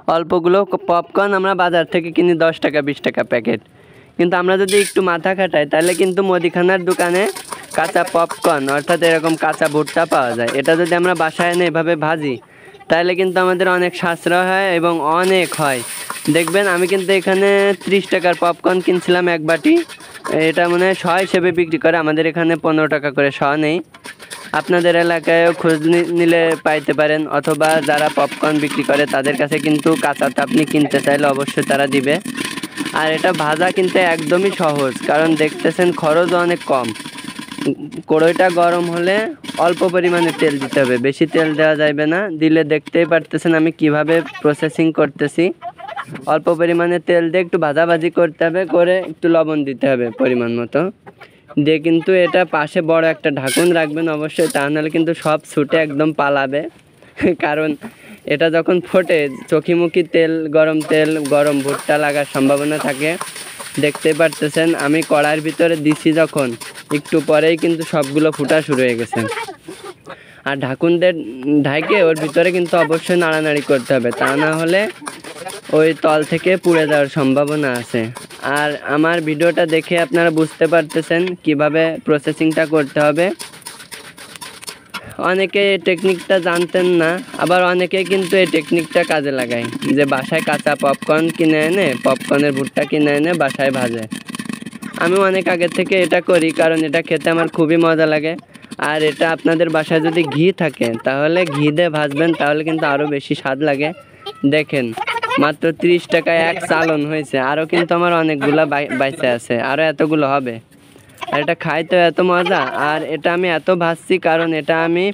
অল্পগুলো popcorn আমরা বাজার থেকে কিনি 10 টাকা 20 টাকা প্যাকেট, কিন্তু আমরা যদি একটু মাথা খাটাই তাহলে কিন্তু মুদিখানার দোকানে কাঁচা পপকর্ন অর্থাৎ এরকম কাঁচা ভুট্টা পাওয়া যায়। এটা যদি আমরা বাসায় এনে এভাবে ভাজি তাহলে কিন্তু আমাদের অনেক সাশ্রয় হয় এবং অনেক হয়। দেখবেন আমি কিন্তু এখানে 30 টাকার পপকর্ন কিনছিলাম এক বাটি, এটা মনে হয় 100 হিসেবে বিক্রি করে, আমাদের এখানে 15 টাকা করে 100 নেই। আপনাদের এলাকায়ও খোঁজ নিলে পাইতে পারেন, অথবা যারা পপকর্ন বিক্রি করে তাদের কাছে কিন্তু কাঁচাটা আপনি কিনতে চাইলে অবশ্যই তারা দিবে। আর এটা ভাজা কিন্তু একদমই সহজ, কারণ দেখতেছেন খরচও অনেক কম। কড়াইটা গরম হলে অল্প পরিমাণে তেল দিতে হবে, বেশি তেল দেওয়া যাবে না, দিলে দেখতেই পারতেছেন আমি কিভাবে প্রসেসিং করতেছি। অল্প পরিমাণে তেল দিয়ে একটু ভাজাভাজি করতে হবে, করে একটু লবণ দিতে হবে পরিমাণ মতো দিয়ে, কিন্তু এটা পাশে বড় একটা ঢাকন রাখবেন অবশ্যই, তা নাহলে কিন্তু সব ছুটে একদম পালাবে। কারণ এটা যখন ফোটে চোখিমুখি তেল গরম ভুট্টা লাগার সম্ভাবনা থাকে। দেখতেই পারতেছেন আমি কড়াইয়ের ভিতরে দিছি যখন, একটু পরেই কিন্তু সবগুলো ফুটা শুরু হয়ে গেছে। আর ঢাকুন দিয়ে ঢাকে ওর ভিতরে কিন্তু অবশ্যই নাড়ানাড়ি করতে হবে, তা না হলে ওই তল থেকে পুড়ে যাওয়ার সম্ভাবনা আছে। আর আমার ভিডিওটা দেখে আপনারা বুঝতে পারতেছেন কিভাবে প্রসেসিংটা করতে হবে। অনেকে এই টেকনিকটা জানতেন না, আবার অনেকে কিন্তু এই টেকনিকটা কাজে লাগায়, যে বাসায় কাঁচা পপকর্ন কিনে এনে, পপকর্নের ভুট্টা কিনে এনে বাসায় ভাজে। আমি অনেক আগে থেকে এটা করি, কারণ এটা খেতে আমার খুবই মজা লাগে। আর এটা আপনাদের বাসায় যদি ঘি থাকে তাহলে ঘি দিয়ে ভাজবেন, তাহলে কিন্তু আরও বেশি স্বাদ লাগে। দেখেন মাত্র 30 টাকায় এক চালন হয়েছে, আরও কিন্তু আমার অনেকগুলো বাইচে আছে, আরও এতগুলো হবে। আর এটা খাইতে এত মজা, আর এটা আমি এত ভাজছি কারণ এটা আমি